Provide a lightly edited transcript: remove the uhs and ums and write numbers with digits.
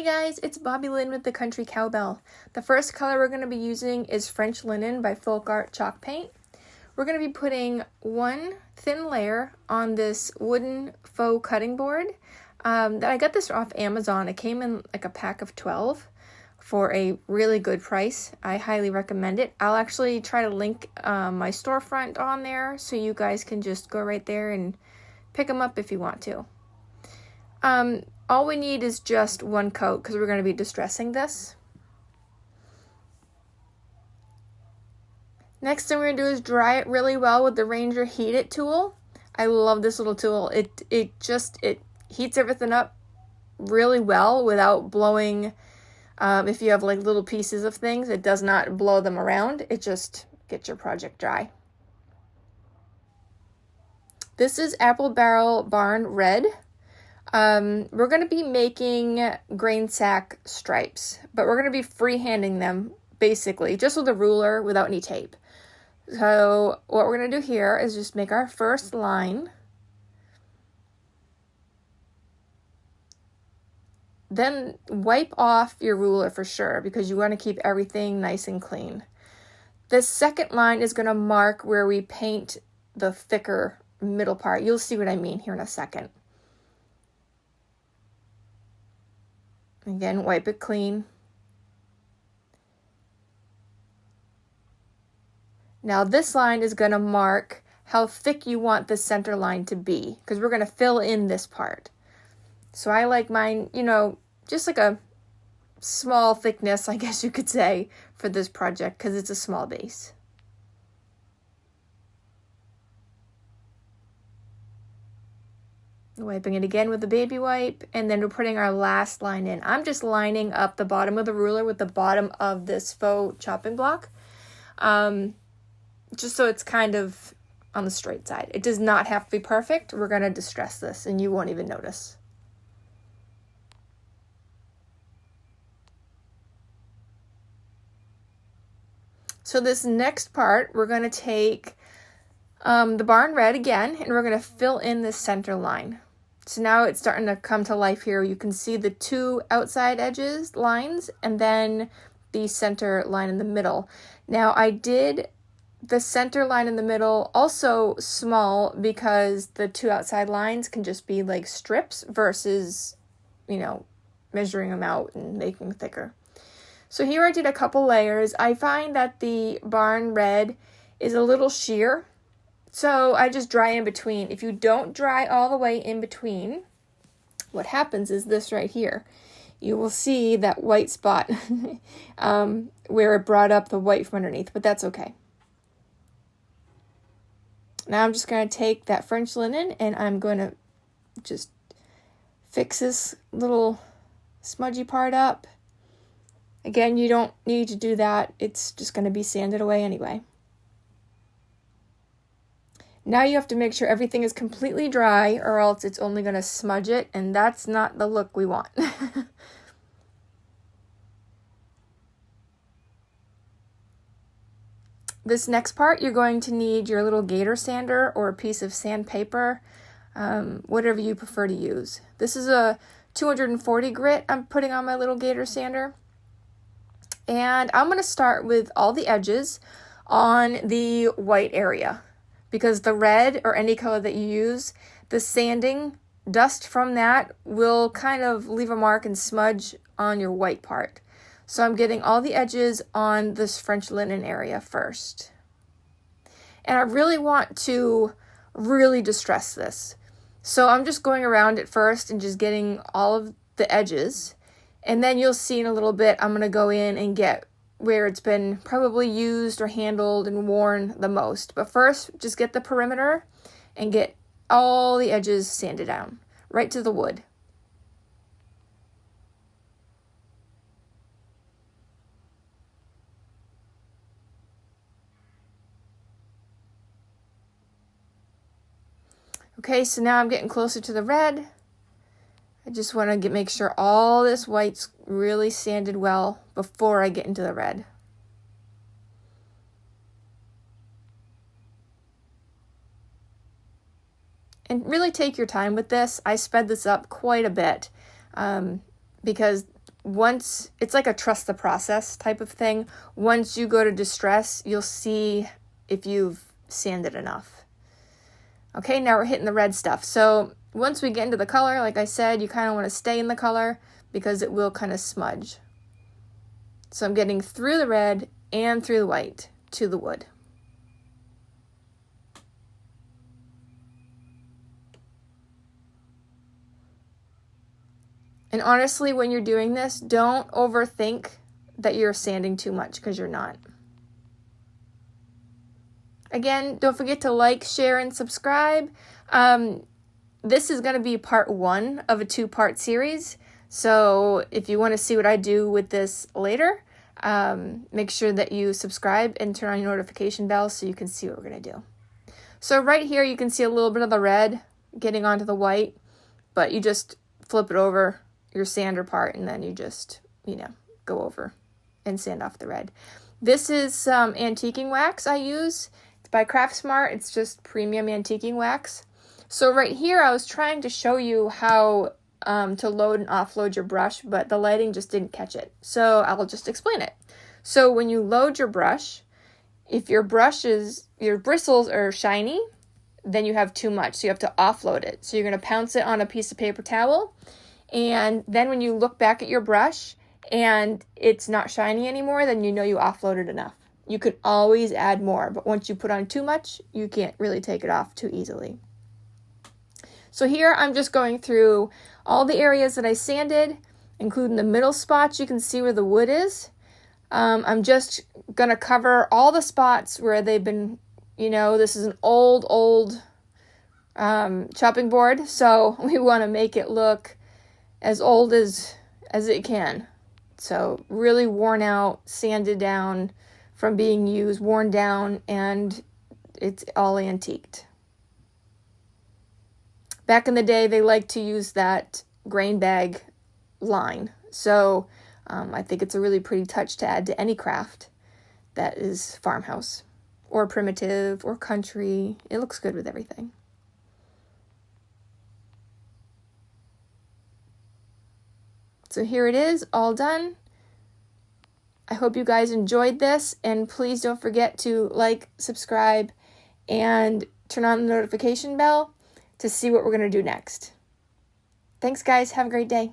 Hey guys, it's Bobby Lynn with the Country Cowbell. The first color we're going to be using is French Linen by Folk Art Chalk Paint. We're going to be putting one thin layer on this wooden faux cutting board. I got this off Amazon. It came in like a pack of 12 for a really good price. I highly recommend it. I'll actually try to link my storefront on there so you guys can just go right there and pick them up if you want to. All we need is just one coat because we're going to be distressing this. Next thing we're going to do is dry it really well with the Ranger Heat It tool. I love this little tool. It heats everything up really well without blowing. If you have like little pieces of things, it does not blow them around. It just gets your project dry. This is Apple Barrel Barn Red. We're going to be making grain sack stripes, but we're going to be freehanding them basically just with a ruler without any tape. So what we're going to do here is just make our first line. Then wipe off your ruler for sure because you want to keep everything nice and clean. The second line is going to mark where we paint the thicker middle part. You'll see what I mean here in a second. Again, wipe it clean. Now this line is going to mark how thick you want the center line to be because we're going to fill in this part. So I like mine, just like a small thickness, I guess you could say, for this project because it's a small base. Wiping it again with the baby wipe, and then we're putting our last line in. I'm just lining up the bottom of the ruler with the bottom of this faux chopping block, just so it's kind of on the straight side. It does not have to be perfect. We're going to distress this, and you won't even notice. So this next part, we're going to take the barn red again, and we're going to fill in this center line. So now it's starting to come to life here. You can see the two outside edges lines and then the center line in the middle. Now I did the center line in the middle also small because the two outside lines can just be like strips versus, measuring them out and making them thicker. So here I did a couple layers. I find that the barn red is a little sheer. So I just dry in between. If you don't dry all the way in between, what happens is this right here. You will see that white spot where it brought up the white from underneath, but that's okay. Now I'm just going to take that French linen and I'm going to just fix this little smudgy part up. Again, you don't need to do that. It's just going to be sanded away anyway. Now you have to make sure everything is completely dry or else it's only going to smudge it, and that's not the look we want. This next part, you're going to need your little gator sander or a piece of sandpaper, whatever you prefer to use. This is a 240 grit I'm putting on my little gator sander. And I'm going to start with all the edges on the white area. Because the red or any color that you use, the sanding dust from that will kind of leave a mark and smudge on your white part. So I'm getting all the edges on this French linen area first. And I really want to really distress this. So I'm just going around it first and just getting all of the edges. And then you'll see in a little bit, I'm going to go in and get where it's been probably used or handled and worn the most. But first, just get the perimeter and get all the edges sanded down, right to the wood. Okay, so now I'm getting closer to the red. I just want to make sure all this white's really sanded well before I get into the red. And really take your time with this. I sped this up quite a bit because once, it's like a trust the process type of thing. Once you go to distress, you'll see if you've sanded enough. Okay, now we're hitting the red stuff. So once we get into the color, like I said, you kind of want to stay in the color because it will kind of smudge. So I'm getting through the red and through the white to the wood. And honestly, when you're doing this, don't overthink that you're sanding too much, because you're not. Again, don't forget to like, share, and subscribe. This is going to be part 1 of a 2-part series. So if you want to see what I do with this later, make sure that you subscribe and turn on your notification bell so you can see what we're going to do. So right here, you can see a little bit of the red getting onto the white, but you just flip it over your sander part, and then you just, go over and sand off the red. This is some antiquing wax I use. It's by Craftsmart. It's just premium antiquing wax. So right here, I was trying to show you how to load and offload your brush, but the lighting just didn't catch it. So I'll just explain it. So when you load your brush, if your bristles are shiny, then you have too much. So you have to offload it. So you're going to pounce it on a piece of paper towel. And then when you look back at your brush and it's not shiny anymore, then you know you offloaded enough. You could always add more, but once you put on too much, you can't really take it off too easily. So here I'm just going through all the areas that I sanded, including the middle spots. You can see where the wood is. I'm just going to cover all the spots where they've been, this is an old chopping board. So we want to make it look as old as it can. So really worn out, sanded down from being used, worn down, and it's all antiqued. Back in the day, they liked to use that grain bag line. So I think it's a really pretty touch to add to any craft that is farmhouse or primitive or country. It looks good with everything. So here it is, all done. I hope you guys enjoyed this, and please don't forget to like, subscribe, and turn on the notification bell to see what we're going to do next. Thanks, guys. Have a great day.